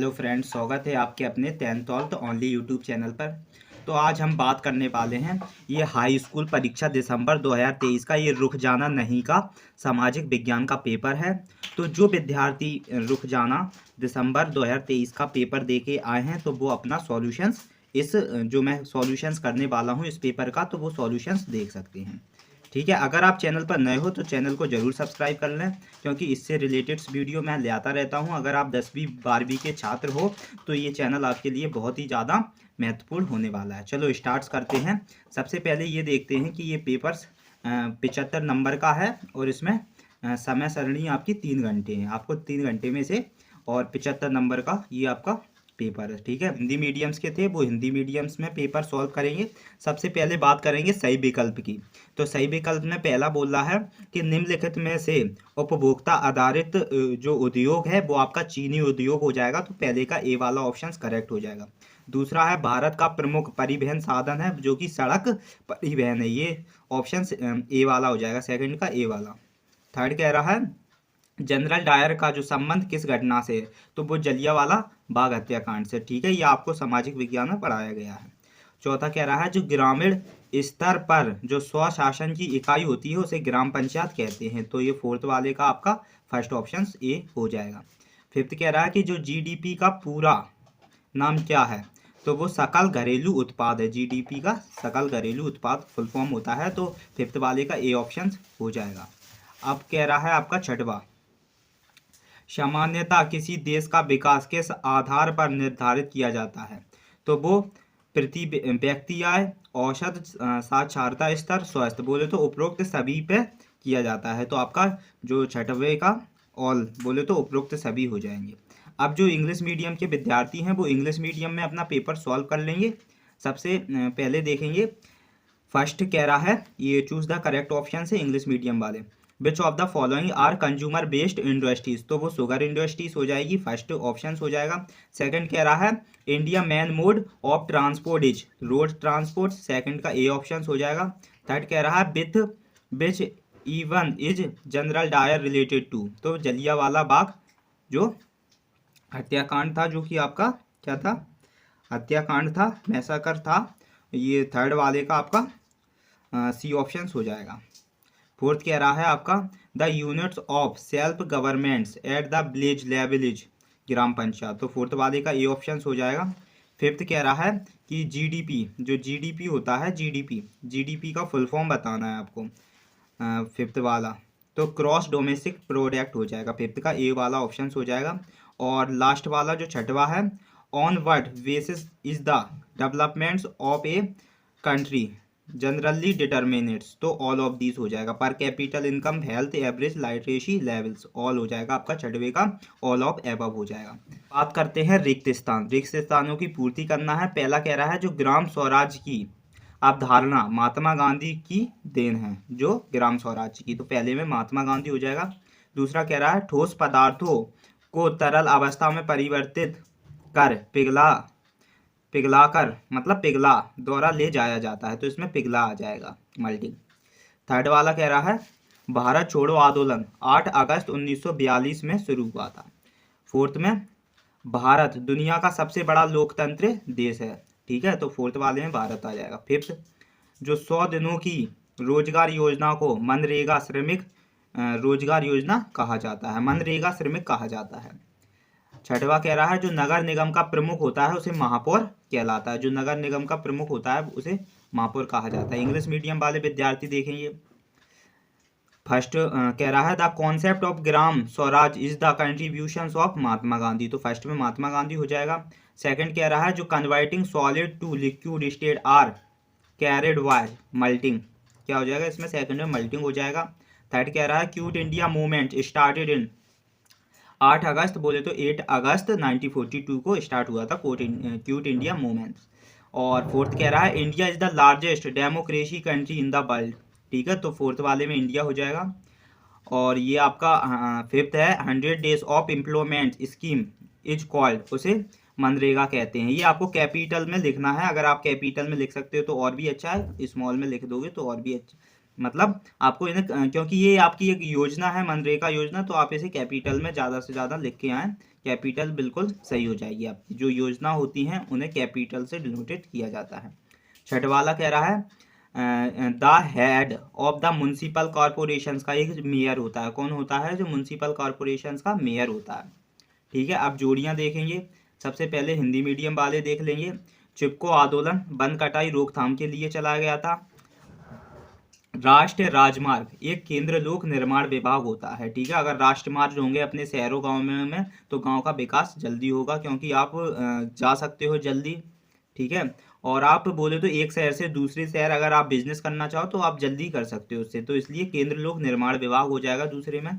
Hello friends, स्वागत है आपके अपने 10th ओनली यूट्यूब चैनल पर। तो आज हम बात करने वाले हैं ये हाई स्कूल परीक्षा दिसंबर 2023 का ये रुख जाना नहीं का सामाजिक विज्ञान का पेपर है। तो जो विद्यार्थी रुख जाना दिसंबर 2023 का पेपर दे के आए हैं तो वो अपना सॉल्यूशंस इस जो मैं सॉल्यूशंस करने वाला हूँ इस पेपर का, तो वो सॉल्यूशंस देख सकते हैं। ठीक है, अगर आप चैनल पर नए हो तो चैनल को ज़रूर सब्सक्राइब कर लें, क्योंकि इससे रिलेटेड वीडियो मैं ले आता रहता हूं। अगर आप 10वीं 12वीं के छात्र हो तो ये चैनल आपके लिए बहुत ही ज़्यादा महत्वपूर्ण होने वाला है। चलो स्टार्ट करते हैं। सबसे पहले ये देखते हैं कि ये पेपर्स 75 नंबर का है और इसमें समय सरणी आपकी 3 घंटे है। आपको 3 घंटे में से और 75 नंबर का ये आपका पेपर है। ठीक है, हिंदी मीडियम्स के थे वो हिंदी मीडियम्स में पेपर सॉल्व करेंगे। सबसे पहले बात करेंगे सही विकल्प की। तो सही विकल्प में पहला बोल रहा है कि निम्नलिखित में से उपभोक्ता आधारित जो उद्योग है वो आपका चीनी उद्योग हो जाएगा। तो पहले का ए वाला ऑप्शन करेक्ट हो जाएगा। दूसरा है भारत का प्रमुख परिवहन साधन है जो कि सड़क परिवहन है, ये ऑप्शन ए वाला हो जाएगा, सेकंड का ए वाला। थर्ड कह रहा है जनरल डायर का जो संबंध किस घटना से है, तो वो जलियांवाला बाग हत्याकांड से। ठीक है, ये आपको सामाजिक विज्ञान में पढ़ाया गया है। चौथा कह रहा है जो ग्रामीण स्तर पर जो स्वशासन की इकाई होती है उसे ग्राम पंचायत कहते हैं। तो ये फोर्थ वाले का आपका फर्स्ट ऑप्शन ए हो जाएगा। फिफ्थ कह रहा है कि जो जीडीपी का पूरा नाम क्या है, तो वो सकल घरेलू उत्पाद है। जीडीपी का सकल घरेलू उत्पाद फुल फॉर्म होता है। तो फिफ्थ वाले का ए ऑप्शन हो जाएगा। अब कह रहा है आपका छठवा, सामान्यतः किसी देश का विकास किस आधार पर निर्धारित किया जाता है, तो वो प्रति व्यक्ति आय, औसत साक्षरता स्तर, स्वास्थ्य। बोले तो उपरोक्त सभी पे किया जाता है। तो आपका जो छठवें का ऑल बोले तो उपरोक्त सभी हो जाएंगे। अब जो इंग्लिश मीडियम के विद्यार्थी हैं वो इंग्लिश मीडियम में अपना पेपर सॉल्व कर लेंगे। सबसे पहले देखेंगे फर्स्ट कह रहा है ये चूज द करेक्ट ऑप्शन से इंग्लिश मीडियम वाले। Which of the following are consumer based industries, तो वो शुगर इंडस्ट्रीज हो जाएगी, फर्स्ट ऑप्शन हो जाएगा। सेकंड कह रहा है India main mode of transport is road transport, second का ए ऑप्शन हो जाएगा। थर्ड कह रहा है with which even is general Dyer related to, तो जलियांवाला बाग जो हत्याकांड था, जो कि आपका क्या था, हत्याकांड था, मैसाकर था। ये थर्ड वाले का आपका सी ऑप्शन हो जाएगा। फोर्थ कह रहा है आपका the units of self governments at the village level is Gram Panchayat, तो फोर्थ वाले का ए ऑप्शन हो जाएगा। फिफ्थ कह रहा है कि जीडीपी, जो जीडीपी होता है, जीडीपी का फुल फॉर्म बताना है आपको, फिफ्थ वाला, तो क्रॉस डोमेस्टिक प्रोडक्ट हो जाएगा, फिफ्थ का ए वाला ऑप्शन हो जाएगा। और लास्ट वाला जो छठवा है on what basis is the developments of a country generally determinates, तो ऑल ऑफ दीज हो जाएगा। पर capital income, health, average literacy levels, all हो जाएगा आपका छठवे का, ऑल ऑफ एबव हो जाएगा। बात करते हैं रिक्त स्थान, रिक्त स्थानों की पूर्ति करना है। पहला कह रहा है जो ग्राम स्वराज की अवधारणा महात्मा गांधी की देन है, जो ग्राम स्वराज की, तो पहले में महात्मा गांधी हो जाएगा। दूसरा कह रहा है ठोस पदार्थों को तरल अवस्था में परिवर्तित कर पिघलाकर मतलब पिघला द्वारा ले जाया जाता है, तो इसमें पिघला आ जाएगा, मल्टिंग। थर्ड वाला कह रहा है भारत छोड़ो आंदोलन 8 अगस्त 1942 में शुरू हुआ था। फोर्थ में भारत दुनिया का सबसे बड़ा लोकतंत्र देश है। ठीक है, तो फोर्थ वाले में भारत आ जाएगा। फिफ्थ जो 100 दिनों की रोजगार योजना को मनरेगा श्रमिक रोजगार योजना कहा जाता है, मनरेगा श्रमिक कहा जाता है। छठवा कह रहा है जो नगर निगम का प्रमुख होता है उसे महापौर कहलाता है, जो नगर निगम का प्रमुख होता है उसे महापौर कहा जाता है। इंग्लिश मीडियम वाले विद्यार्थी देखेंगे फर्स्ट कह रहा है the concept of Gram Swaraj is the contributions of Mahatma Gandhi, तो फर्स्ट में महात्मा गांधी हो जाएगा। सेकंड कह रहा है जो converting solid to liquid state are carried by melting, क्या हो जाएगा इसमें, सेकंड में मल्टिंग हो जाएगा। थर्ड कह रहा है cute India movement started in 8 अगस्त, बोले तो 8 अगस्त 1942 को स्टार्ट हुआ था क्यूट इंडिया मूवमेंट। और फोर्थ कह रहा है India is the largest democracy country in the world. ठीक है, तो फोर्थ वाले में इंडिया हो जाएगा। और ये आपका फिफ्थ है 100 days of employment scheme is called, उसे मनरेगा कहते हैं। ये आपको कैपिटल में लिखना है, अगर आप कैपिटल में लिख सकते हो तो और भी अच्छा है, स्मॉल में लिख दोगे तो और भी अच्छा, मतलब आपको इन्हें, क्योंकि ये आपकी एक योजना है मनरेगा योजना, तो आप इसे कैपिटल में ज़्यादा से ज़्यादा लिख के आएँ, कैपिटल बिल्कुल सही हो जाएगी आपकी। जो योजना होती हैं उन्हें कैपिटल से डिनोटेड किया जाता है। छठवां वाला कह रहा है the head of the municipal corporation का एक मेयर होता है। कौन होता है? जो म्युनिसिपल कॉरपोरेशन का मेयर होता है। ठीक है, अब जोड़ियां देखेंगे। सबसे पहले हिंदी मीडियम वाले देख लेंगे। चिपको आंदोलन वन कटाई रोकथाम के लिए चलाया गया था। राष्ट्रीय राजमार्ग एक केंद्र लोक निर्माण विभाग होता है। ठीक है, अगर राष्ट्रमार्ग होंगे अपने शहरों गांव में तो गांव का विकास जल्दी होगा, क्योंकि आप जा सकते हो जल्दी। ठीक है, और आप बोले तो एक शहर से दूसरे शहर अगर आप बिजनेस करना चाहो तो आप जल्दी कर सकते हो उससे, तो इसलिए केंद्र लोक निर्माण विभाग हो जाएगा दूसरे में।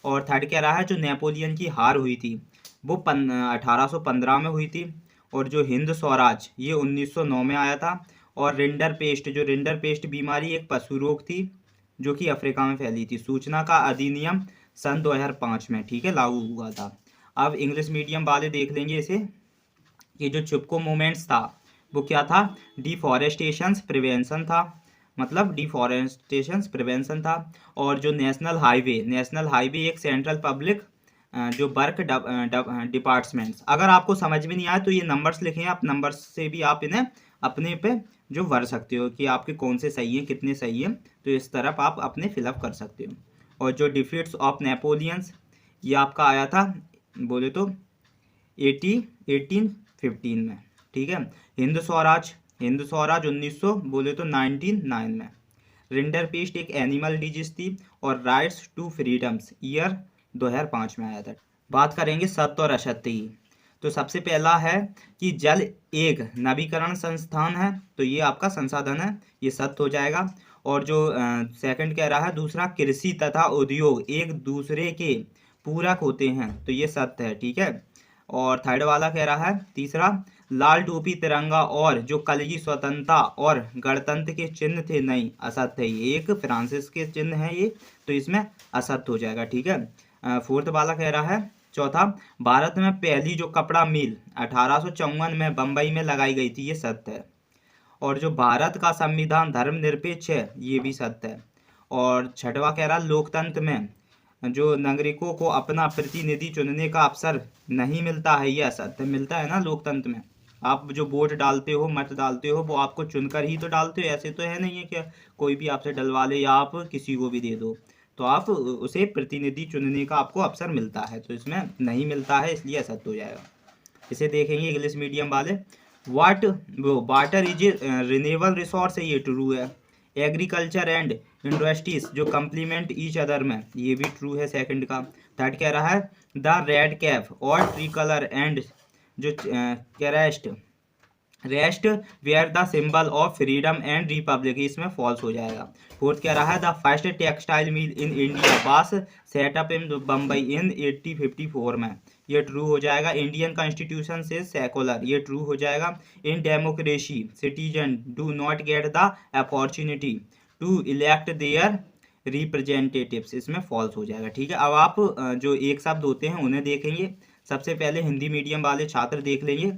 और थर्ड कह रहा है जो नेपोलियन की हार हुई थी वो 1815 में हुई थी। और जो हिंद स्वराज ये 1909 में आया था। और रिंडर पेस्ट बीमारी एक पशु रोग थी जो कि अफ्रीका में फैली थी। सूचना का अधिनियम सन 2005 में, ठीक है, लागू हुआ था। अब इंग्लिश मीडियम वाले देख लेंगे इसे कि जो चिपको मूवमेंट्स था वो क्या था? डिफॉरेस्टेशन प्रिवेंशन था, मतलब डिफॉरेस्टेशन प्रिवेंशन था। और जो नेशनल हाईवे एक सेंट्रल पब्लिक जो वर्क डिपार्टमेंट्स, अगर आपको समझ में नहीं आए तो ये नंबर्स लिखे हैं, आप नंबर्स से भी आप इन्हें अपने पे जो भर सकते हो कि आपके कौन से सही हैं कितने सही हैं, तो इस तरफ आप अपने फिलअप कर सकते हो। और जो डिफीट्स ऑफ नेपोलियंस ये आपका आया था बोले तो 1815 में। ठीक है, हिंद स्वराज 1900 बोले तो 1909 में। रिंडर पेस्ट एक एनिमल डिजीज थी। और राइट्स टू फ्रीडम्स ईयर 2005 में आया था। बात करेंगे सत्य और असत्य की। तो सबसे पहला है कि जल एक नवीकरण संस्थान है, तो ये आपका संसाधन है, ये सत्य हो जाएगा। और जो सेकंड कह रहा है दूसरा, कृषि तथा उद्योग एक दूसरे के पूरक होते हैं, तो ये सत्य है। ठीक है, और थर्ड वाला कह रहा है तीसरा, लाल टोपी तिरंगा और जो कल की स्वतंत्रता और गणतंत्र के चिन्ह थे, नहीं, असत्य है, ये एक फ्रांसिस के चिन्ह है ये, तो इसमें असत्य हो जाएगा। ठीक है, फोर्थ वाला कह रहा है चौथा, भारत में पहली जो कपड़ा मिल 1854 में बंबई में लगाई गई थी, ये सत्य है। और जो भारत का संविधान धर्मनिरपेक्ष है, ये भी सत्य है। और छठवा कह रहा लोकतंत्र में जो नागरिकों को अपना प्रतिनिधि चुनने का अवसर नहीं मिलता है, ये असत्य। मिलता है ना लोकतंत्र में, आप जो वोट डालते हो मत डालते हो वो आपको चुनकर ही तो डालते हो, ऐसे तो है नहीं है कि कोई भी आपसे डलवा ले या आप किसी को भी दे दो, तो आप उसे प्रतिनिधि चुनने का आपको अवसर मिलता है, तो इसमें नहीं मिलता है, इसलिए असत्य हो जाएगा। इसे देखेंगे इंग्लिश मीडियम वाले। वाटर इज रिन्यूएबल रिसोर्स है, ये ट्रू है। एग्रीकल्चर एंड इंडस्ट्रीज जो कंप्लीमेंट ईच अदर में, ये भी ट्रू है सेकंड का। थर्ड कह रहा है द रेड कैप और ट्री कलर एंड जो rest where the symbol of freedom and republic, इसमें फॉल्स हो जाएगा। फोर्थ कह रहा है the first textile mill in India was set up in Bombay in 1854 में, ये ट्रू हो जाएगा। इंडियन कॉन्स्टिट्यूशन से सेकुलर, ये ट्रू हो जाएगा। In democracy citizen do not get the opportunity to elect their representatives, इसमें फॉल्स हो जाएगा। ठीक है, अब आप जो एक शब्द होते हैं उन्हें देखेंगे। सबसे पहले हिंदी मीडियम वाले छात्र देख लेंगे।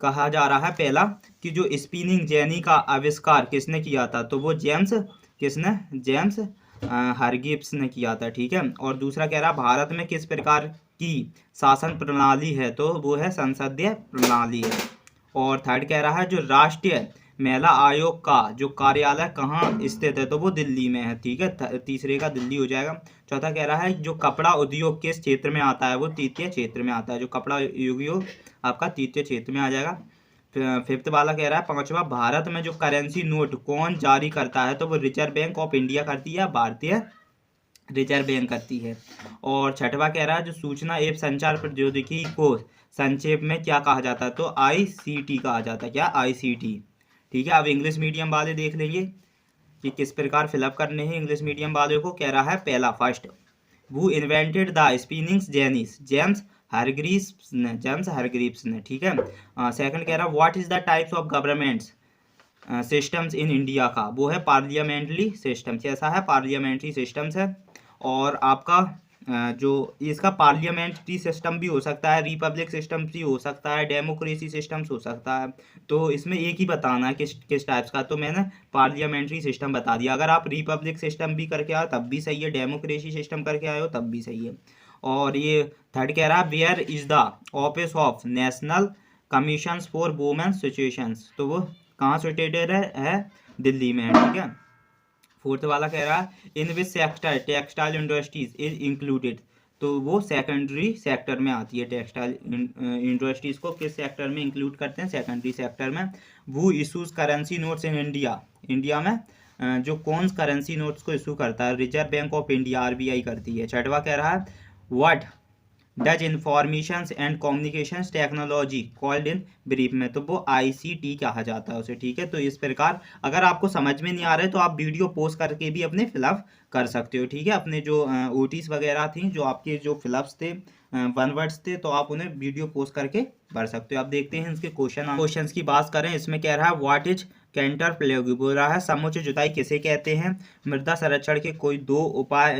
कहा जा रहा है पहला कि जो स्पिनिंग जेनी का आविष्कार किसने किया था, तो वो जेम्स हरगिब्स ने किया था। ठीक है, और दूसरा कह रहा भारत में किस प्रकार की शासन प्रणाली है, तो वो है संसदीय प्रणाली है। और थर्ड कह रहा है जो राष्ट्रीय महिला आयोग का जो कार्यालय कहाँ स्थित है, तो वो दिल्ली में है। ठीक है, तीसरे का दिल्ली हो जाएगा। चौथा कह रहा है जो कपड़ा उद्योग किस क्षेत्र में आता है, वो तृतीय क्षेत्र में आता है, जो कपड़ा उद्योग आपका तृतीय क्षेत्र में आ जाएगा। फिफ्थ वाला कह रहा है पांचवा, भारत में जो करेंसी नोट कौन जारी करता है, तो वो रिजर्व बैंक ऑफ इंडिया करती है, भारतीय रिजर्व बैंक करती है। और छठवा कह रहा है जो सूचना एवं संचार प्रौद्योगिकी को संक्षेप में क्या कहा जाता है, तो ICT कहा जाता है। क्या? ICT। ठीक है, अब इंग्लिश मीडियम वाले देख लेंगे कि किस प्रकार फिलअप करने हैं इंग्लिश मीडियम वाले को। कह रहा है पहला फर्स्ट, वो invented the spinning jennies, James Hargreaves ने। ठीक है, सेकंड कह रहा है what is the types of governments systems in India का, वो है पार्लियामेंट्री सिस्टम्स, ऐसा है पार्लियामेंट्री सिस्टम्स है। और आपका जो इसका पार्लियामेंट्री सिस्टम भी हो सकता है, रिपब्लिक सिस्टम भी हो सकता है, डेमोक्रेसी सिस्टम्स हो सकता है, तो इसमें एक ही बताना है किस टाइप्स का, तो मैंने पार्लियामेंट्री सिस्टम बता दिया। अगर आप रिपब्लिक सिस्टम भी करके आए तब भी सही है, डेमोक्रेसी सिस्टम करके आए हो तब भी सही है। और ये थर्ड कह रहा है where is the office of national commission for women situations, तो वो कहाँ सिचुएटेड है दिल्ली में है, ठीक है। फोर्थ वाला कह रहा है in which sector textile industries is included, तो वो सेकेंडरी सेक्टर में आती है। टेक्सटाइल इंडस्ट्रीज को किस सेक्टर में इंक्लूड करते हैं, सेकेंडरी सेक्टर में। वो issues currency notes in India, India में जो कौन करेंसी नोट्स को इशू करता है, reserve bank of India RBI करती है। छठवा कह रहा है what does information and communication technology called in brief में, तो वो आईसीटी कहा जाता है उसे, ठीक है। तो इस प्रकार अगर आपको समझ में नहीं आ रहा है तो आप वीडियो पोस्ट करके भी अपने फिलअप कर सकते हो, ठीक है। अपने जो ओटीज वगैरह थी, जो आपके जो फिलअप्स थे, वन वर्ड्स थे, तो आप उन्हें वीडियो पोस्ट करके भर सकते हो। आप देखते हैं इसके क्वेश्चंस की बात करें, इसमें कह रहा है व्हाट इज कैंटर प्लेगी, बोल रहा है समुचित जुताई किसे कहते हैं। मृदा संरक्षण के कोई 2 उपाय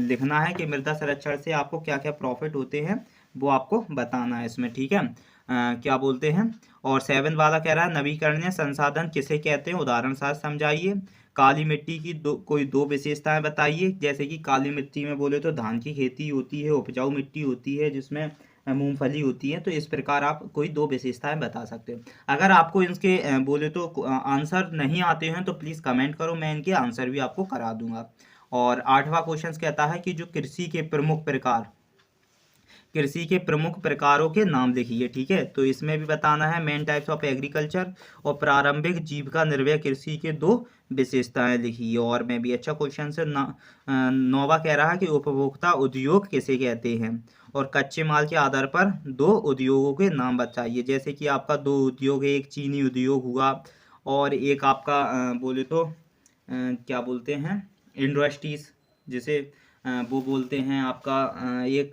लिखना है कि मृदा संरक्षण से आपको क्या क्या प्रॉफिट होते हैं, वो आपको बताना है इसमें, ठीक है। क्या बोलते हैं। और 7 वाला कह रहा है नवीकरणीय संसाधन किसे कहते हैं, उदाहरण साथ समझाइए। काली मिट्टी की कोई 2 विशेषताएं बताइए, जैसे कि काली मिट्टी में बोले तो धान की खेती होती है, उपजाऊ मिट्टी होती है जिसमें मूंगफली होती है, तो इस प्रकार आप कोई 2 विशेषताएं बता सकते हो। अगर आपको इनके बोले तो आंसर नहीं आते हैं तो प्लीज़ कमेंट करो, मैं इनके आंसर भी आपको करा दूंगा। और 8वां क्वेश्चन कहता है कि जो कृषि के प्रमुख प्रकार, कृषि के प्रमुख प्रकारों के नाम लिखिए, ठीक है। तो इसमें भी बताना है मेन टाइप्स ऑफ एग्रीकल्चर और प्रारंभिक जीविका निर्वाह कृषि के 2 विशेषताएं लिखिए। और मैं भी अच्छा क्वेश्चन से 9वां कह रहा है कि उपभोक्ता उद्योग किसे कहते हैं, और कच्चे माल के आधार पर 2 उद्योगों के नाम बताइए, जैसे कि आपका 2 उद्योग है, एक चीनी उद्योग हुआ और एक आपका बोले तो क्या बोलते हैं इंडस्ट्रीज, जिसे वो बोलते हैं आपका एक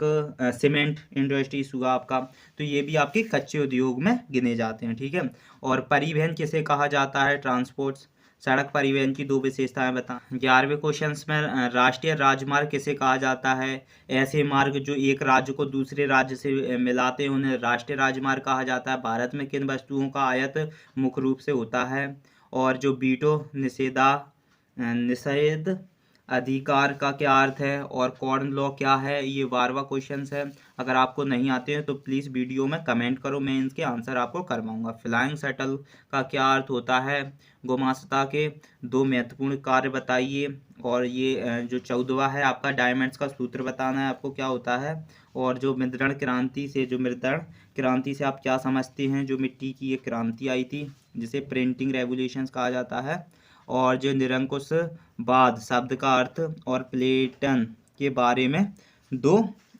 सीमेंट इंडस्ट्रीज हुआ आपका, तो ये भी आपके कच्चे उद्योग में गिने जाते हैं, ठीक है। और परिवहन किसे कहा जाता है, ट्रांसपोर्ट्स। सड़क परिवहन की 2 विशेषताएं बता। 11वें क्वेश्चन में राष्ट्रीय राजमार्ग किसे कहा जाता है, ऐसे मार्ग जो एक राज्य को दूसरे राज्य से मिलाते हैं उन्हें राष्ट्रीय राजमार्ग कहा जाता है। भारत में किन वस्तुओं का आयात मुख्य रूप से होता है। और जो वीटो निषेध अधिकार का क्या अर्थ है, और कॉर्न लॉ क्या है, ये 12वां क्वेश्चन है। अगर आपको नहीं आते हैं तो प्लीज़ वीडियो में कमेंट करो, मैं इनके आंसर आपको करवाऊंगा। फ्लाइंग शटल का क्या अर्थ होता है, गोमास्ता के 2 महत्वपूर्ण कार्य बताइए। और ये जो 14वां है आपका डायमंड्स का सूत्र बताना है आपको क्या होता है। और जो मुद्रण क्रांति से आप क्या समझते हैं, जो मिट्टी की एक क्रांति आई थी जिसे प्रिंटिंग रेवोल्यूशंस कहा जाता है। और जो निरंकुशवाद शब्द का अर्थ और प्लेटन के बारे में 2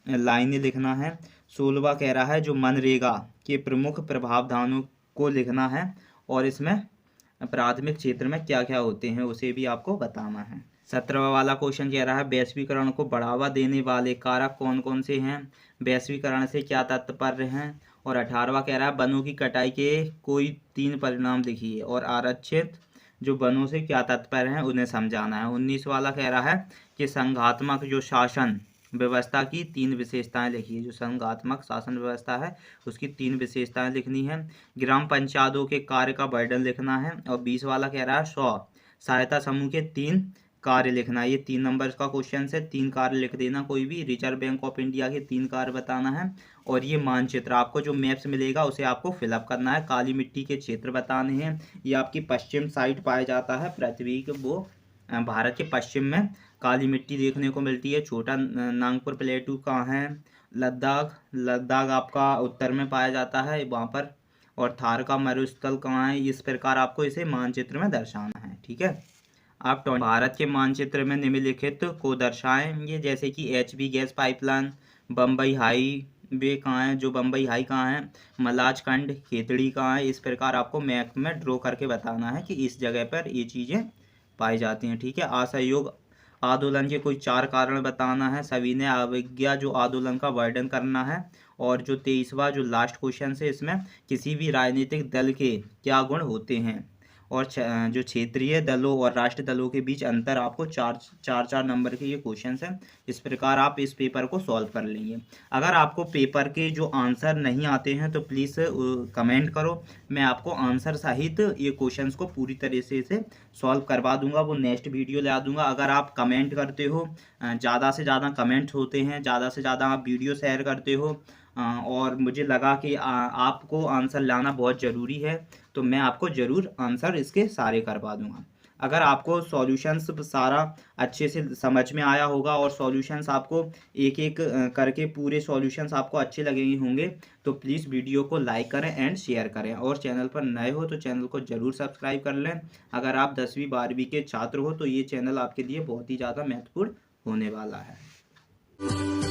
लाइनें लिखना है। 16वां कह रहा है जो मनरेगा के प्रमुख प्रभावधानों को लिखना है, और इसमें प्राथमिक क्षेत्र में क्या क्या होते हैं उसे भी आपको बताना है। 17वां वाला क्वेश्चन कह रहा है वैश्वीकरण को बढ़ावा देने वाले कारक कौन कौन से हैं, वैश्वीकरण से क्या तात्पर्य हैं। और 18वां कह रहा है वनों की कटाई के कोई 3 परिणाम लिखिए, और आरक्षित जो वनों से क्या तात्पर्य है उन्हें समझाना है। 19 वाला कह रहा है कि संघात्मक जो शासन व्यवस्था की 3 विशेषताएं लिखिए, जो संघात्मक शासन व्यवस्था है उसकी 3 विशेषताएं लिखनी है। ग्राम पंचायतों के कार्य का वर्णन लिखना है। और 20 वाला कह रहा है स्व सहायता समूह के 3 कार्य लिखना है। ये 3 नंबर का क्वेश्चन है, 3 कार्य लिख देना कोई भी। रिजर्व बैंक ऑफ इंडिया के 3 कार्य बताना है। और ये मानचित्र आपको जो मैप्स मिलेगा उसे आपको फिलअप करना है। काली मिट्टी के क्षेत्र बताने हैं, ये आपकी पश्चिम साइड पाया जाता है पृथ्वी के, वो भारत के पश्चिम में काली मिट्टी देखने को मिलती है। छोटा नागपुर प्लेटू कहाँ है, लद्दाख आपका उत्तर में पाया जाता है वहाँ पर। और थार का मरुस्थल कहाँ है, इस प्रकार आपको इसे मानचित्र में दर्शाना है, ठीक है। आप भारत के मानचित्र में निम्नलिखित को दर्शाएंगे, जैसे कि HP gas pipeline, Bombay highway कहाँ है, जो बम्बई हाई कहाँ है, मलाजखंड खेतड़ी कहाँ है। इस प्रकार आपको मैप में ड्रॉ करके बताना है कि इस जगह पर ये चीज़ें पाई जाती हैं, ठीक है। असहयोग आंदोलन के कोई 4 कारण बताना है। सभी ने अवज्ञा जो आंदोलन का वर्णन करना है। और जो 23वां जो लास्ट क्वेश्चन है इसमें किसी भी राजनीतिक दल के क्या गुण होते हैं, और जो क्षेत्रीय दलों और राष्ट्रीय दलों के बीच अंतर आपको चार नंबर के ये क्वेश्चंस हैं। इस प्रकार आप इस पेपर को सॉल्व कर लेंगे। अगर आपको पेपर के जो आंसर नहीं आते हैं तो प्लीज़ कमेंट करो, मैं आपको आंसर सहित ये क्वेश्चंस को पूरी तरह से सॉल्व करवा दूंगा, वो नेक्स्ट वीडियो ला दूंगा। अगर आप कमेंट करते हो, ज़्यादा से ज़्यादा कमेंट्स होते हैं, ज़्यादा से ज़्यादा आप वीडियो शेयर करते हो, और मुझे लगा कि आपको आंसर लाना बहुत ज़रूरी है, तो मैं आपको ज़रूर आंसर इसके सारे करवा दूंगा। अगर आपको सॉल्यूशंस सारा अच्छे से समझ में आया होगा और सॉल्यूशंस आपको एक एक करके पूरे सॉल्यूशंस आपको अच्छे लगे होंगे, तो प्लीज़ वीडियो को लाइक करें एंड शेयर करें, और चैनल पर नए हो तो चैनल को ज़रूर सब्सक्राइब कर लें। अगर आप 10वीं 12वीं के छात्र हो तो ये चैनल आपके लिए बहुत ही ज़्यादा महत्वपूर्ण होने वाला है।